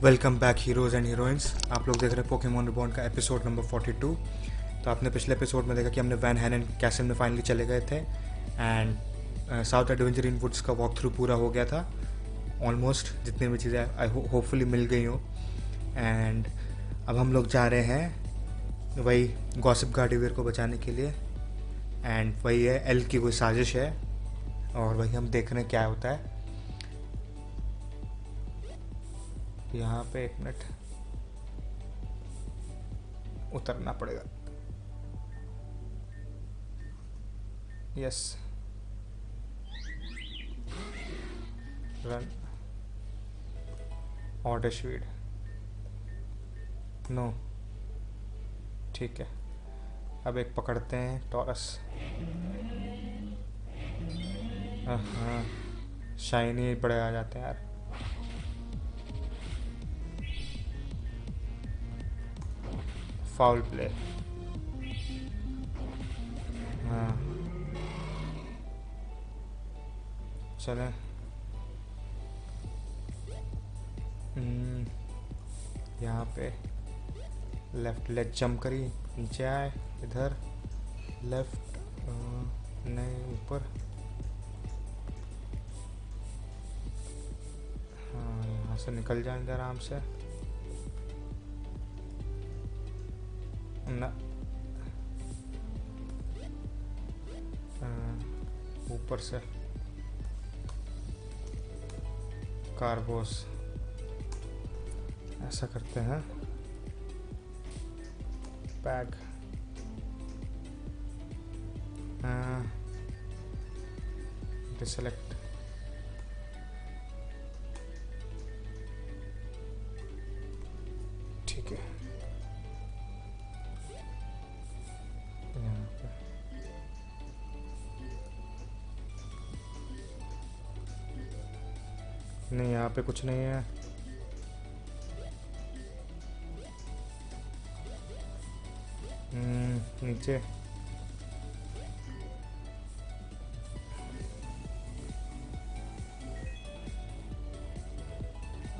Welcome back heroes and heroines. आप लोग देख रहे हैं पोकेमॉन रिबॉर्न का एपिसोड नंबर 42। तो आपने पिछले एपिसोड में देखा कि हमने वैन हैनन कैसल में फाइनली चले गए थे and south adventure in woods का वॉक थ्रू पूरा हो गया था। ऑलमोस्ट जितनी भी चीज़ें आई होपफुली मिल गई हो। एंड अब हम लोग जा रहे हैं वही गॉसिप गार्डिवियर को बचाने के लिए। एंड वही है, एल की कोई साजिश है और वही हम देख रहे हैं क्या होता है। यहाँ पे एक मिनट उतरना पड़ेगा। Yes, run order speed no, ठीक है। अब एक पकड़ते हैं टॉरस। हाँ, शाइनी बड़े आ जाते हैं यार। Foul play. हाँ चलें। यहाँ पे लेफ्ट लेग जंप करी, नीचे आए, इधर लेफ्ट नहीं ऊपर। हाँ, यहाँ से निकल जाएंगे आराम से ना। ऊपर से कार्बोस ऐसा करते हैं। Bag deselect. ठीक है, यहाँ पे नहीं, यहाँ पे कुछ नहीं है। नीचे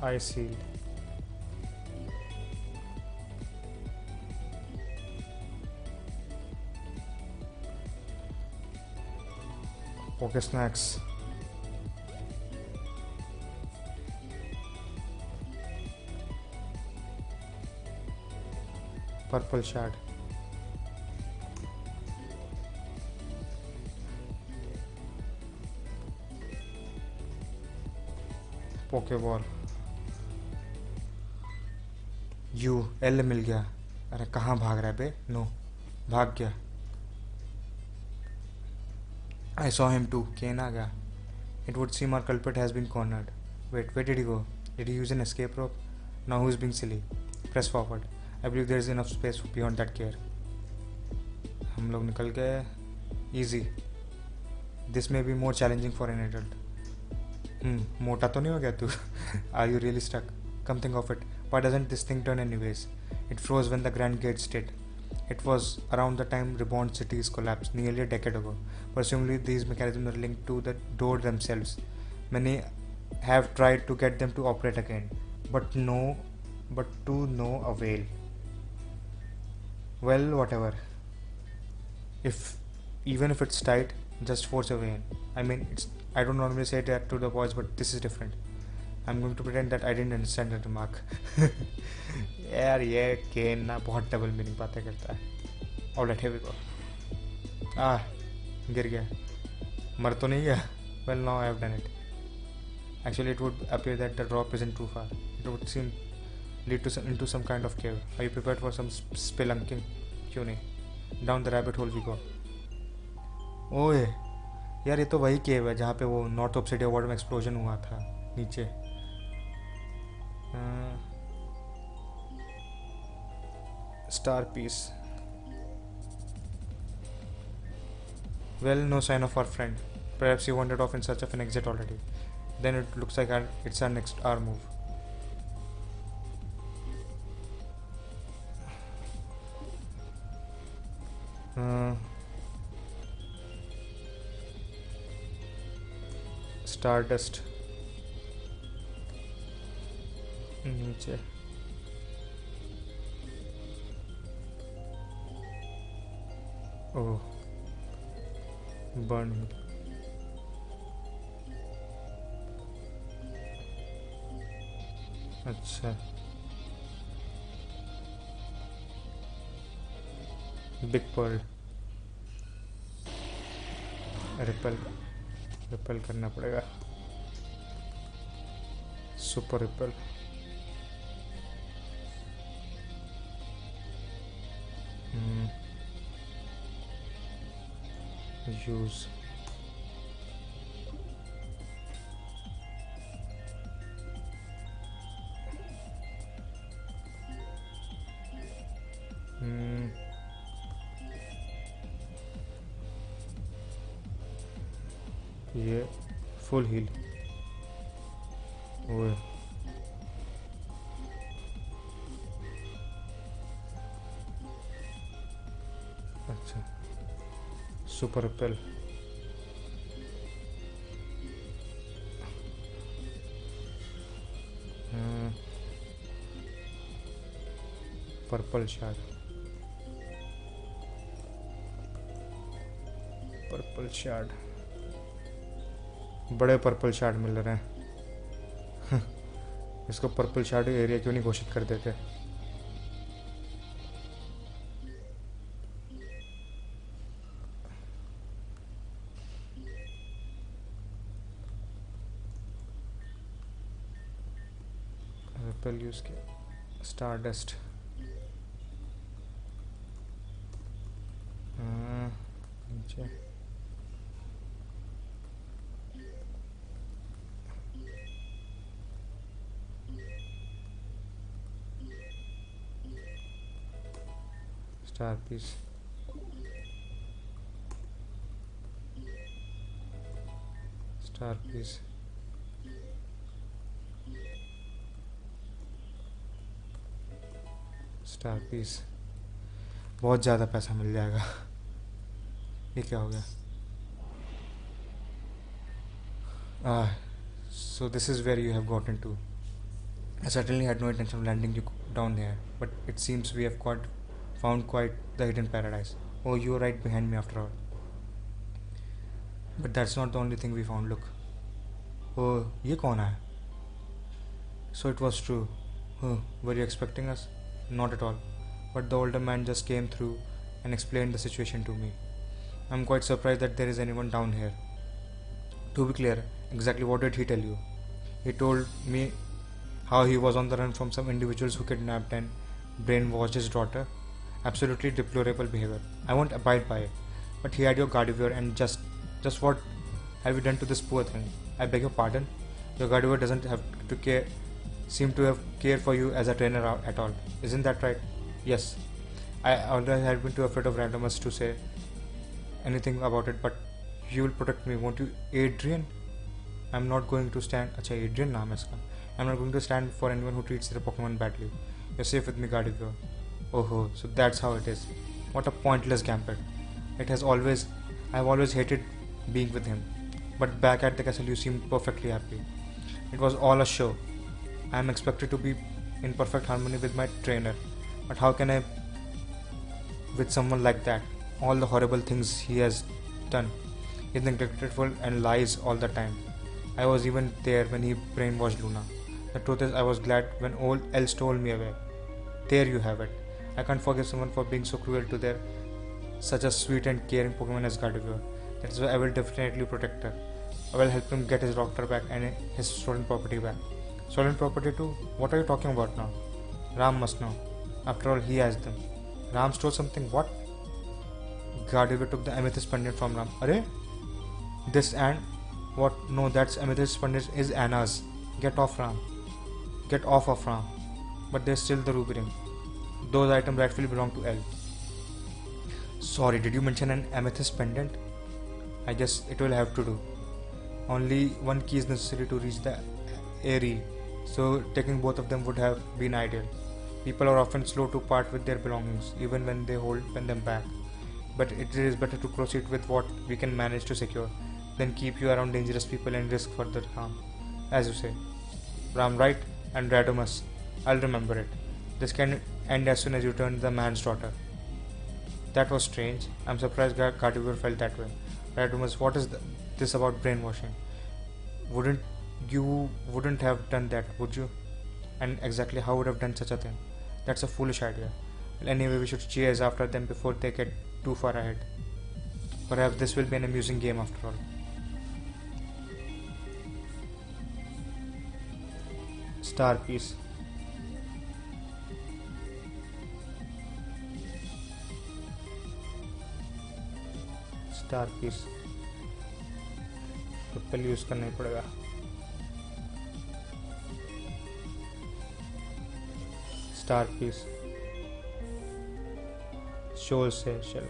आई Seel. Okay, snacks. Purple shard. Pokeball. U L मिल गया। अरे कहाँ भाग रहा है बे? नो, भाग गया। I saw him too. Ken आ गया। It would seem our culprit has been cornered. Wait, where did he go? Did he use an escape rope? Now who is being silly? Press forward. I believe there is enough space beyond that care. हम लोग निकल गए। Easy. This may be more challenging for an adult. मोटा तो नहीं हो गया तू? Are you really stuck? Come think of it, why doesn't this thing turn anyways? It froze when the Grand Gates did. It was around the time Reborn cities collapsed, nearly a decade ago. Presumably these mechanisms are linked to the door themselves. Many have tried to get them to operate again, but to no avail. Well, whatever. Even if it's tight, just force a way in. I mean, I don't normally say that to the boys, but this is different. I'm going to pretend that I didn't understand that remark. यार ये केन ना बहुत double meaning बातें करता है। Alright, here we go. गिर गया। मर तो नहीं गया? Well, now I have done it. Actually it would appear that the drop isn't too far. It would seem lead to into some kind of cave. Are you prepared for some spelunking? क्यों नहीं? Down the rabbit hole we go. ओए यार, ये तो वही केव है जहाँ पे वो नॉर्थ ऑब्सिडिया वर्ल्ड में एक्सप्लोजन हुआ था नीचे। Star piece. Well, no sign of our friend. Perhaps he wandered off in search of an exit already. Then it looks like it's our move. Stardust. नीचे। ओह, बर्न हिल। अच्छा, बिग पर्ल। रिपेल, रिपेल करना पड़ेगा। Super repel. Use. ये full heal. ओए, अच्छा, super repel. Purple shard, purple shard. बड़े purple shard मिल रहे हैं। इसको पर्पल शार्ड एरिया क्यों नहीं घोषित कर देते? रिपेल यूज किया। Star dust. नीचे। Star piece. Star piece. Star piece. बहुत ज़्यादा पैसा मिल जाएगा। ये क्या हो गया? So this is where you have gotten to. I certainly had no intention of landing you down here, but it seems we have found quite the hidden paradise. Oh, you were right behind me after all. But that's not the only thing we found. Look. Oh, ये कौन है? So it was true. Oh, were you expecting us? Not at all. But the older man just came through and explained the situation to me. I'm quite surprised that there is anyone down here. To be clear, exactly what did he tell you? He told me how he was on the run from some individuals who kidnapped and brainwashed his daughter. Absolutely deplorable behavior. I won't abide by it. But he had your Gardevoir and just what have you done to this poor thing? I beg your pardon? Your Gardevoir doesn't have to seem to have cared for you as a trainer at all. Isn't that right? Yes. I always had been too afraid of randomers to say anything about it, but you will protect me, won't you, Adrian? I'm not going to stand. अच्छा, Adrian नाम है इसका. I'm not going to stand for anyone who treats their Pokemon badly. You're safe with me, Gardevoir. Oh, so that's how it is. What a pointless gambit. I've always hated being with him. But back at the castle, you seemed perfectly happy. It was all a show. I am expected to be in perfect harmony with my trainer. But how can I with someone like that? All the horrible things he has done. He's neglectful and lies all the time. I was even there when he brainwashed Luna. The truth is, I was glad when all else stole me away. There you have it. I can't forgive someone for being so cruel to their such a sweet and caring Pokemon as Gardevoir. That is why I will definitely protect her. I will help him get his doctor back and his stolen property back. Stolen property too? What are you talking about now? Ram must know. After all, he has them. Ram stole something? What? Gardevoir took the amethyst pendant from Ram. Arey? This and what? No, that's amethyst pendant is Anna's. Get off Ram. Get off of Ram. But there's still the ruby ring. Those items rightfully belong to Elle. Sorry, did you mention an amethyst pendant? I guess it will have to do. Only one key is necessary to reach the Airy, so taking both of them would have been ideal. People are often slow to part with their belongings, even when they hold them back. But it is better to proceed with what we can manage to secure than keep you around dangerous people and risk further harm. As you say, Ram right and Radamus. I'll remember it. This can end as soon as you turn the man's daughter. That was strange. I'm surprised Gardevoir felt that way. Radimus, what is this about brainwashing? Wouldn't you wouldn't have done that, would you? And exactly how would have done such a thing? That's a foolish idea. Well, anyway, we should chase after them before they get too far ahead. Perhaps this will be an amusing game after all. Star piece. Star piece. Triple use करना ही पड़ेगा. Star piece. शोल से चल.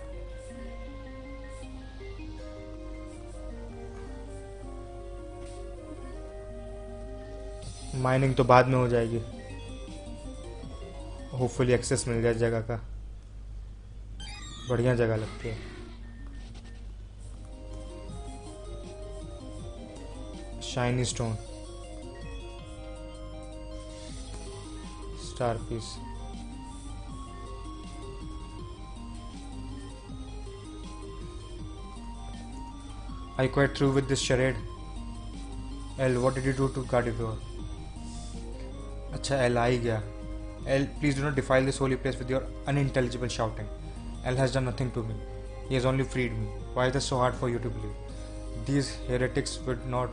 Mining तो बाद में हो जाएगी. Hopefully access मिल जाए जगह का. बढ़िया जगह लगती है. Shiny stone. Star piece. Are you quite through with this charade? L, what did you do to Gardevoir? अच्छा L आ ही गया. L, please do not defile this holy place with your unintelligible shouting. L has done nothing to me. He has only freed me. Why is this so hard for you to believe? These heretics would not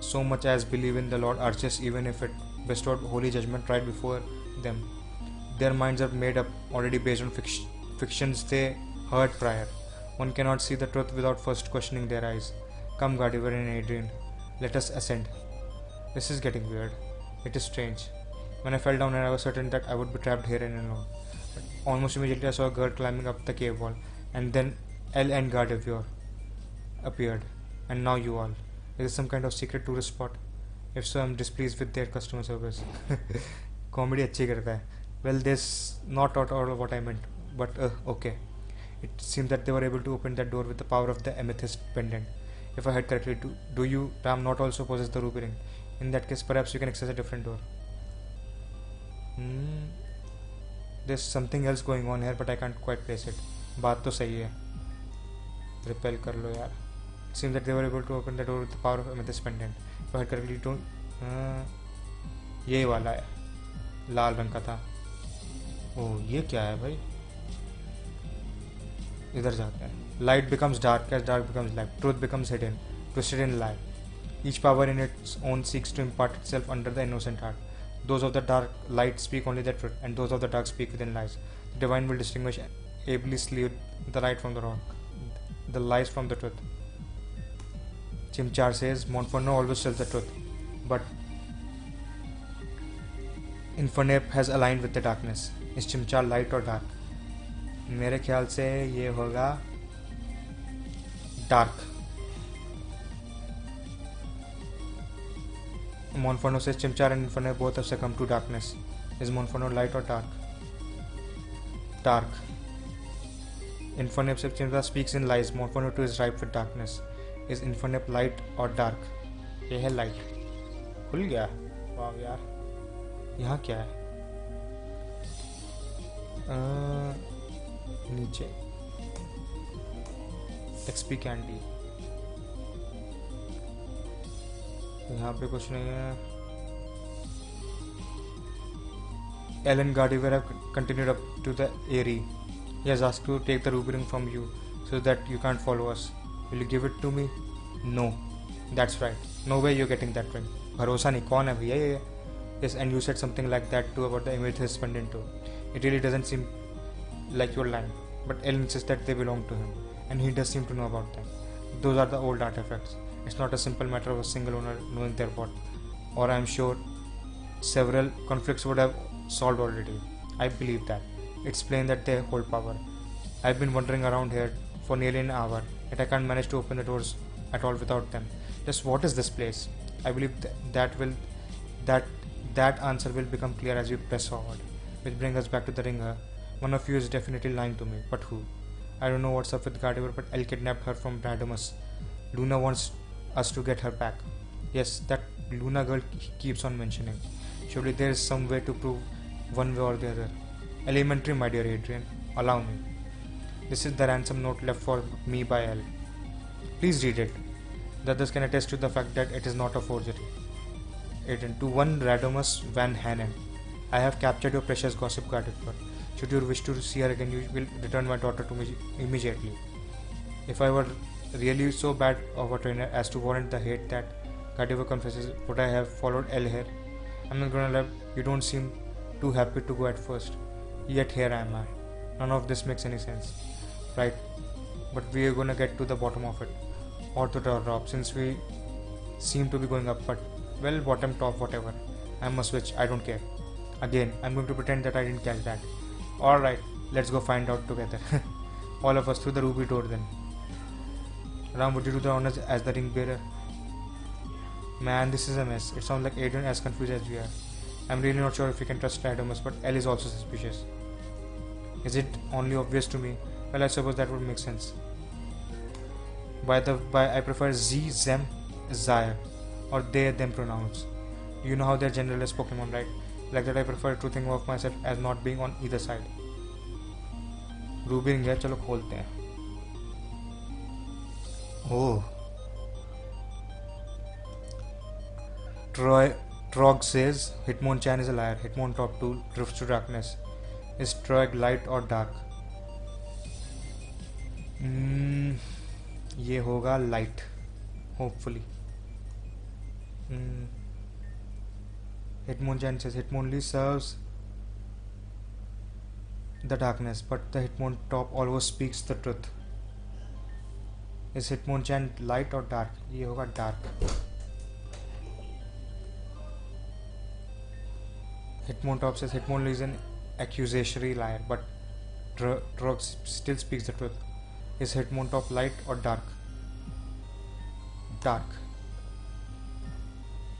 so much as believe in the Lord Arceus even if it bestowed holy judgment right before them. Their minds are made up already based on fictions they heard prior. One cannot see the truth without first questioning their eyes. Come, Gardevoir and Adrian, let us ascend. This is getting weird. It is strange. When I fell down I was certain that I would be trapped here and alone. But almost immediately I saw a girl climbing up the cave wall, and then L and Gardevoir appeared, and now you all. Is this some kind of secret tourist spot? If so, I'm displeased with their customer service. Comedy अच्छी करता है. Well, this not at all what I meant, but okay. It seemed that they were able to open that door with the power of the amethyst pendant. If I heard correctly, do you, Ram, not also possess the ruby ring? In that case, perhaps you can access a different door. There's something else going on here, but I can't quite place it. बात तो सही है. Repel कर लो यार. It seems that they were able to open the door with the power of amethyst pendant. If I heard correctly, ये वाला है. लाल रंग का था. ओह, ये क्या है भाई? इधर जाते हैं. Light becomes dark as dark becomes light. Truth becomes hidden, twisted in lie. Each power in its own seeks to impart itself under the innocent heart. Those of the dark light speak only the truth, and those of the dark speak within lies. The divine will distinguish ably slew the light from the wrong, the lies from the truth. Chimchar says Montferno always tells the truth, but Infernape has aligned with the darkness. Is Chimchar light or dark? मेरे ख्याल से ये होगा dark. Montferno says Chimchar and Infernape both have succumbed to darkness. Is Montferno light or dark? Dark. Infernape says Chimchar speaks in lies. Montferno too is ripe with darkness. Is Infernape light or dark? ये है light. खुल गया. वाह यार. यहाँ क्या है? नीचे XP कैंडी. यहाँ पे कुछ नहीं है. Alan Gardevoir have continued up to the Airy. He has asked to take the ruby ring from you so that you can't follow us. Will you give it to me? No. That's right. No way you're getting that ring. भरोसा नहीं. कौन है भैया ये? Yes, and you said something like that too about the amethyst pendant too. It really doesn't seem like you're lying, but L insists that they belong to him, and he does seem to know about them. Those are the old artifacts. It's not a simple matter of a single owner knowing their what, or I'm sure several conflicts would have solved already. I believe that. It's plain that they hold power. I've been wandering around here for nearly an hour, yet I can't manage to open the doors at all without them. Just what is this place? I believe that answer will become clear as we press forward. Which brings us back to the ringer. One of you is definitely lying to me, but who? I don't know what's up with Gardevoir, but Elle kidnapped her from Radimus. Luna wants us to get her back. Yes, that Luna girl keeps on mentioning. Surely there is some way to prove one way or the other. Elementary, my dear Adrian. Allow me. This is the ransom note left for me by L. Please read it. The others can attest to the fact that it is not a forgery. Adrian, to one Radamus Van Hanen, I have captured your precious gossip Gardevoir. Should you wish to see her again, you will return my daughter to me immediately. If I were really so bad of a trainer as to warrant the hate that Gardevoir confesses, would I have followed L here? I'm not gonna lie, you don't seem too happy to go at first. Yet here I am. None of this makes any sense. Right, but we are gonna get to the bottom of it. Or to the top, since we seem to be going up, but well, bottom, top, whatever. I'm a switch, I don't care. Again, I'm going to pretend that I didn't catch that. Alright, let's go find out together. All of us through the ruby door then. Ram, would you do the honors as the ring bearer? Man, this is a mess. It sounds like Adrian as confused as we are. I'm really not sure if we can trust Radamus, but L is also suspicious. Is it only obvious to me? Well, I suppose that would make sense. By I prefer Z, Zem, Zyre, or they, them pronouns. You know how they're generalist Pokemon, right? Like that I prefer to think of myself as not being on either side. Ruby ring है, चलो खोलते हैं. Oh. Trog says Hitmonchan is a liar. Hitmontop 2 drifts to darkness. Is Trog light or dark? ये होगा light. Hopefully. Hitmonchan says Hitmonlee serves the darkness, but the Hitmontop always speaks the truth. Is Hitmonchan light or dark? ये होगा dark. Hitmontop says Hitmonlee is an accusatory liar, but Trog still speaks the truth. Is Hitmontop light or dark? Dark.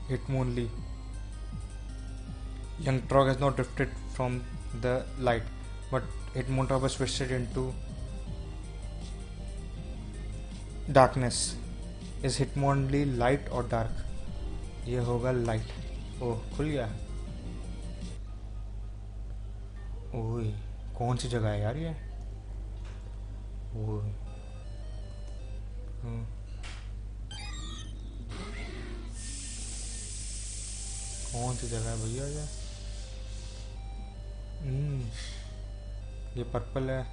Hitmonlee. Young Trog has not drifted from the light, but Hitmontop has twisted into darkness. Is Hitmonlee light or dark? ये होगा light. ओह खुल गया. ओए कौन सी जगह है यार ये? ओए कौन सी जगह है भैया ये? ये पर्पल है,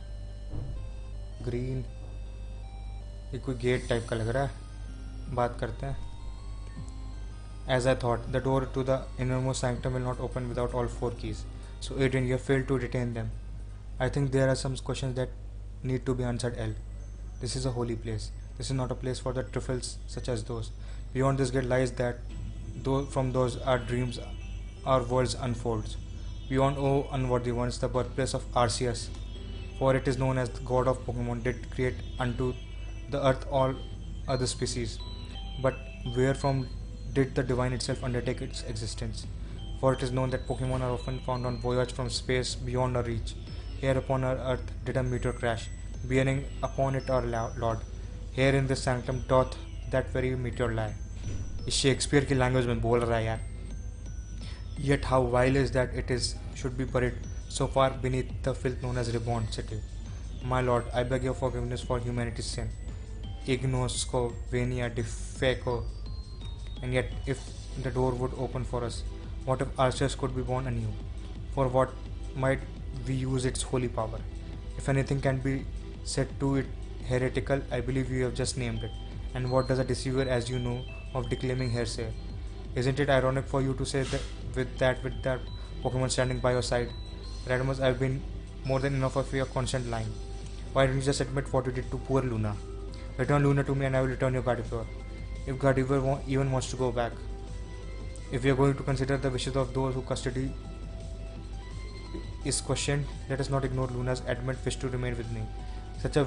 ग्रीन, ये कोई गेट टाइप का लग रहा है. बात करते हैं. As I thought, the door to the innermost sanctum will not open without all 4 keys. So Adrian, you have failed to retain them. I think there are some questions that need to be answered. L. This is a holy place. This is not a place for the trifles such as those. Beyond this gate lies that, though from those our dreams, our worlds unfolds. Beyond, O unworthy ones, the birthplace of Arceus. For it is known as the god of Pokemon did create unto the earth all other species. But wherefrom did the divine itself undertake its existence? For it is known that Pokemon are often found on voyage from space beyond our reach. Here upon our earth did a meteor crash, bearing upon it our Lord. Here in this sanctum doth that very meteor lie. इस Shakespeare की language में बोल रहा है यार. Yet how vile is that it is should be buried so far beneath the filth known as Reborn city. My Lord, I beg your forgiveness for humanity's sin. Ignosco, venia, defeco. And yet, if the door would open for us, what if Arceus could be born anew? For what might we use its holy power? If anything can be said to it heretical, I believe you have just named it. And what does a deceiver, as you know, of declaiming heresy? Isn't it ironic for you to say that with that Pokemon standing by your side? Radamus, I've been more than enough of your constant lying. Why don't you just admit what you did to poor Luna? Return Luna to me and I will return your Gardevoir. If Gardevoir even wants to go back. If we are going to consider the wishes of those who custody is questioned, let us not ignore Luna's adamant wish to remain with me. Such a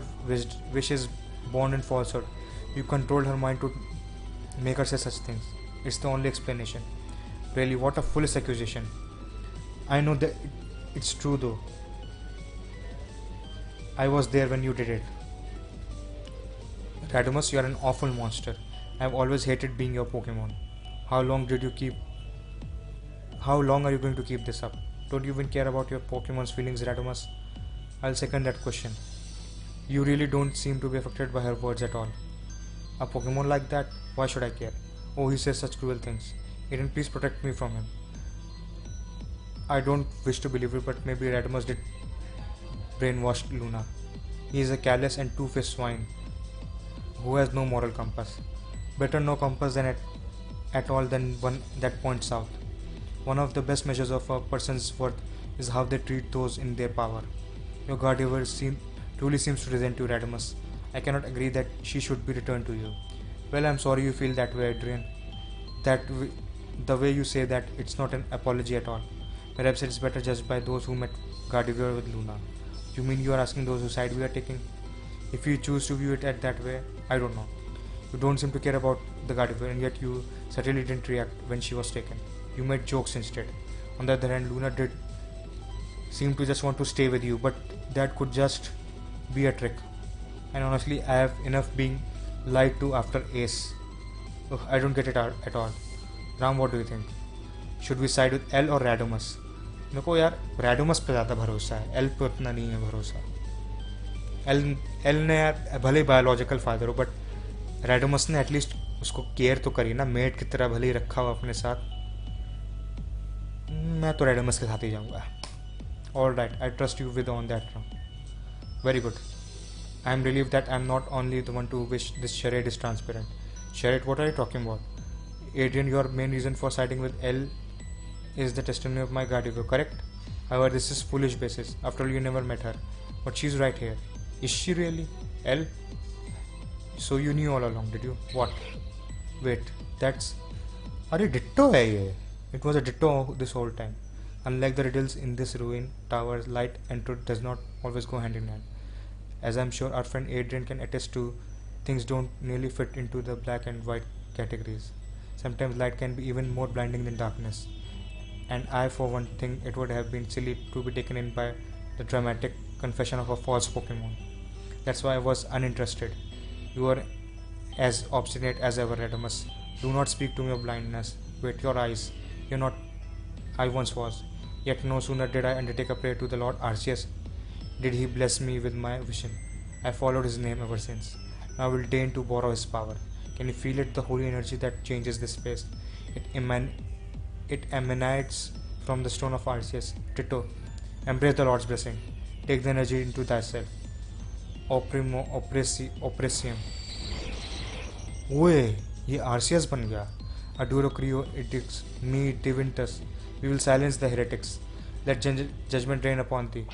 wish is born in falsehood. You controlled her mind to make her say such things. It's the only explanation. Really, what a foolish accusation. I know that it's true though. I was there when you did it. Radamus, you are an awful monster. I have always hated being your Pokemon. How long did you keep How long are you going to keep this up? Don't you even care about your Pokemon's feelings, Radamas? I'll second that question. You really don't seem to be affected by her words at all. A Pokemon like that? Why should I care? Oh, he says such cruel things. Aiden, please protect me from him. I don't wish to believe it, but maybe Radamas did brainwash Luna. He is a callous and two-faced swine who has no moral compass. Better no compass than at all than one that points south. One of the best measures of a person's worth is how they treat those in their power. Your Gardevoir truly seems to resent you, Radamus. I cannot agree that she should be returned to you. Well, I'm sorry you feel that way, Adrian. The way you say that, it's not an apology at all. Perhaps it's better judged by those who met Gardevoir with Luna. You mean you are asking those whose side we are taking? If you choose to view it at that way, I don't know. You don't seem to care about the Gardevoir, and yet you certainly didn't react when she was taken. You made jokes instead. On the other hand, Luna did seem to just want to stay with you, but that could just be a trick. And honestly, I have enough being lied to after Ace. Ugh, I don't get it at all. Ram, what do you think? Should we side with L or Radamus? मेरे को यार Radamus पे ज़्यादा भरोसा है, L पे उतना नहीं है भरोसा. L ने यार भले बायोलॉजिकल फादर हो, बट Radamus ने एटलीस्ट उसको केयर तो करी ना, मेट की तरह भले ही रखा हो अपने साथ. मैं तो Radamus के साथ ही जाऊँगा. All right, I trust you with on that Ram. Very good. I am relieved that I am not only the one to wish this charade is transparent. Charade, what are you talking about? Adrian, your main reason for siding with L is the testimony of my Gardevoir, correct? However, this is foolish basis. After all, you never met her. But she's right here. Is she really? L? So you knew all along, did you? What? Wait, that's... अरे Ditto है ये. It was a Ditto this whole time. Unlike the riddles in this ruin, towers, light and truth does not always go hand in hand. As I'm sure our friend Adrian can attest to, things don't nearly fit into the black and white categories. Sometimes light can be even more blinding than darkness. And I, for one, think it would have been silly to be taken in by the dramatic confession of a false Pokemon. That's why I was uninterested. You are as obstinate as ever, Radamus. Do not speak to me of blindness. Wait, your eyes. You're not... I once was. Yet no sooner did I undertake a prayer to the Lord Arceus, did he bless me with my vision. I followed his name ever since. Now I will deign to borrow his power. Can you feel it, the holy energy that changes this place? It emanates from the stone of Arceus. Ditto. Embrace the Lord's blessing. Take the energy into thyself. Opprimo oppressium. Oye, ये Arceus बन गया. Aduro Creo edicts me divintus. We will silence the heretics. Let judgment rain upon thee.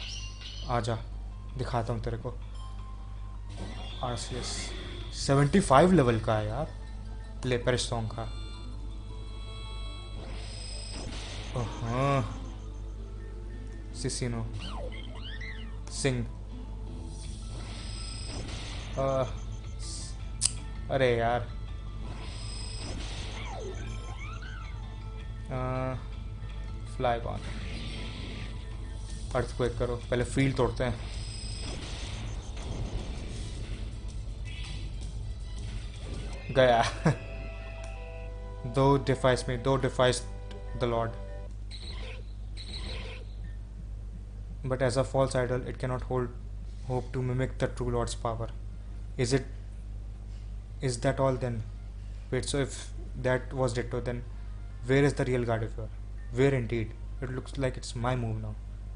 आजा, दिखाता हूँ तेरे को. Arceus 75 level का है यार. ले पेरिस सॉन्ग का. Sissino. Sing. अरे यार. फ्लाई बॉन. अर्थक्वेक करो. पहले फील्ड तोड़ते हैं. गया. Though defies me, though defies the Lord. But as a false idol, it cannot hold hope to mimic the true Lord's power. Is that all then? Wait, so if that was Ditto, then where is the real Gardevoir? Where indeed? It looks like it's my move now.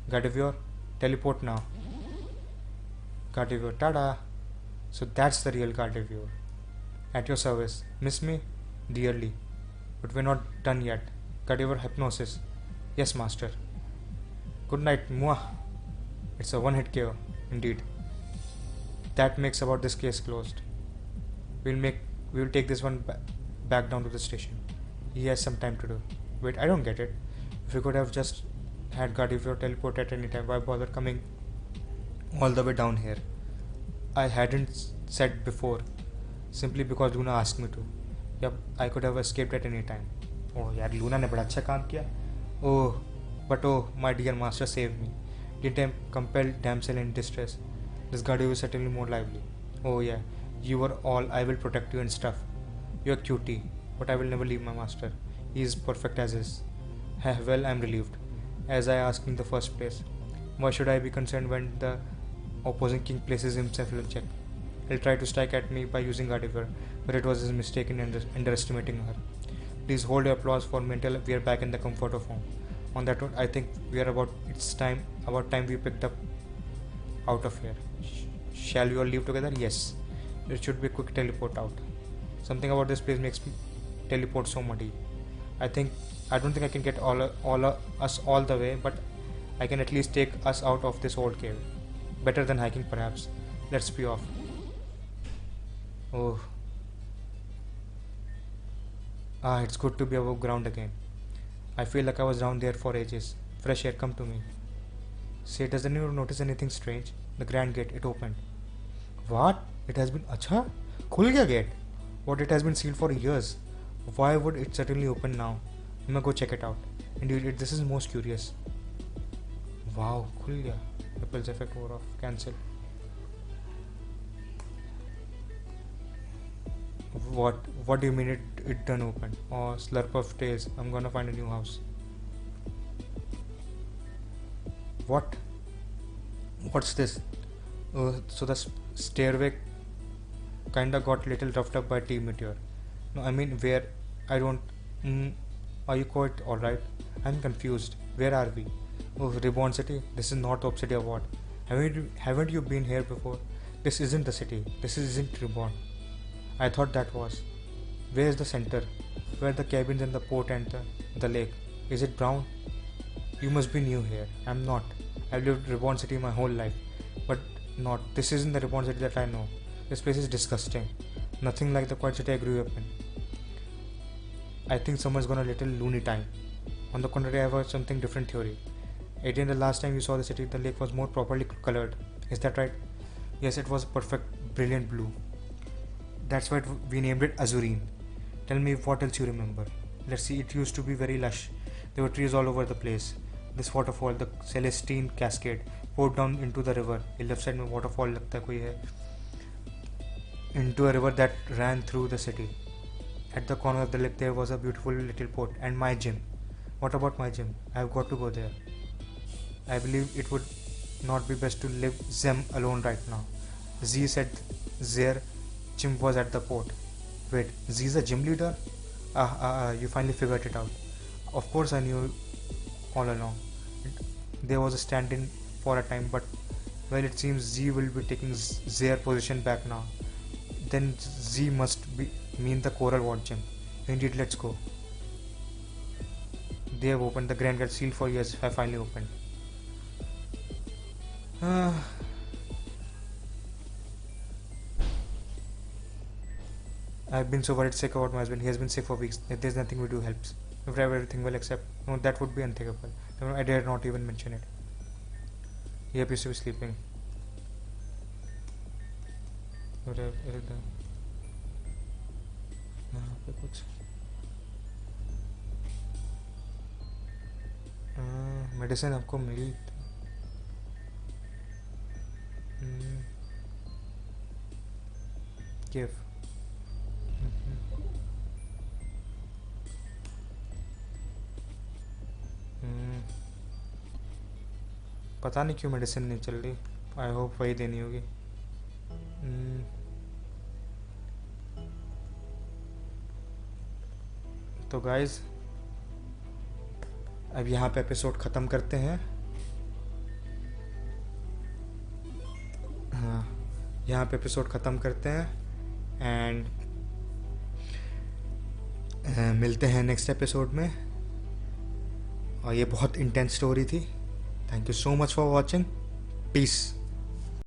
Gardevoir, teleport now. Gardevoir, tada! So that's the real Gardevoir. At your service. Miss me? Dearly. But we're not done yet. Gardevoir hypnosis. Yes, master. Good night, Mwah. It's a one-hit KO, indeed. That makes about this case closed. We will take this one back down to the station. He has some time to do. Wait, I don't get it. If we could have just had Gardevoir teleport at any time, why bother coming all the way down here? I hadn't said before, simply because Luna asked me to. Yep, I could have escaped at any time. Oh यार, Luna ने बड़ा अच्छा काम किया. Oh, but oh, my dear master saved me. Didn't I compel damsel in distress? This Gardevoir is certainly more lively. Oh yeah, you were all, I will protect you and stuff. You're cutie, but I will never leave my master. He is perfect as is. Well, I'm relieved, as I asked in the first place. Why should I be concerned when the opposing king places himself in check? He'll try to strike at me by using Gardevoir, but it was his mistake in underestimating her. Please hold your applause for me until we are back in the comfort of home. On that note, I think we are about time we picked up out of here. Shall we all leave together? Yes. It should be a quick teleport out. Something about this place makes me teleport so muddy. I don't think I can get us all the way, but I can at least take us out of this old cave. Better than hiking, perhaps. Let's be off. Oh. It's good to be above ground again. I feel like I was down there for ages. Fresh air, come to me. Say, does anyone notice anything strange? The grand gate, it opened. What? It has been... Acha? Khul gaya gate? What, it has been sealed for years. Why would it suddenly open now? I'm gonna go check it out. Indeed, this is most curious. Wow, khul gaya. Ripples effect wore off. Cancel. What do you mean it done open? Oh, slurp of tails. I'm gonna find a new house. What? What's this? So the stairway kinda got little roughed up by T-Meteor. No, I mean where? I don't... are you quite alright? I'm confused. Where are we? Oh, Reborn City? This is not Top City or what? Haven't you been here before? This isn't the city. This isn't Reborn. I thought that was. Where's the center? Where the cabins and the port and the lake? Is it brown? You must be new here. I'm not. I've lived Reborn City my whole life. But not. This isn't the Reborn City that I know. This place is disgusting. Nothing like the quiet city I grew up in. I think someone's gone a little loony time. On the contrary, I have something different theory. Adrian, the last time you saw the city, the lake was more properly colored. Is that right? Yes, it was perfect, brilliant blue. That's why we named it Azurine. Tell me what else you remember. Let's see, it used to be very lush. There were trees all over the place. This waterfall, the Celestine Cascade, poured down into the river. The left side में waterfall लगता कोई है. Into a river that ran through the city. At the corner of the lake there was a beautiful little port and my gym. What about my gym? I have got to go there. I believe it would not be best to leave Zem alone right now. Z said their gym was at the port. Wait, Z is a gym leader? You finally figured it out. Of course I knew all along. There was a stand-in for a time, but well, it seems Z will be taking their position back now. Then Z must mean the Coral Ward gym. Indeed, let's go. They have opened. The Grand Gate sealed for years have finally opened. I've been so worried sick about my husband. He has been sick for weeks. If there's nothing we do helps. If everything will accept. No, that would be unthinkable. No, I dare not even mention it. He appears to be sleeping. Medicine आपको मिली give पता नहीं क्यों medicine नहीं चल रही. I hope वही देनी होगी. तो गाइज अब यहाँ पे एपिसोड ख़त्म करते हैं. हाँ, यहाँ पे एपिसोड ख़त्म करते हैं एंड मिलते हैं नेक्स्ट एपिसोड में. और ये बहुत इंटेंस स्टोरी थी. Thank you so much for watching. Piece.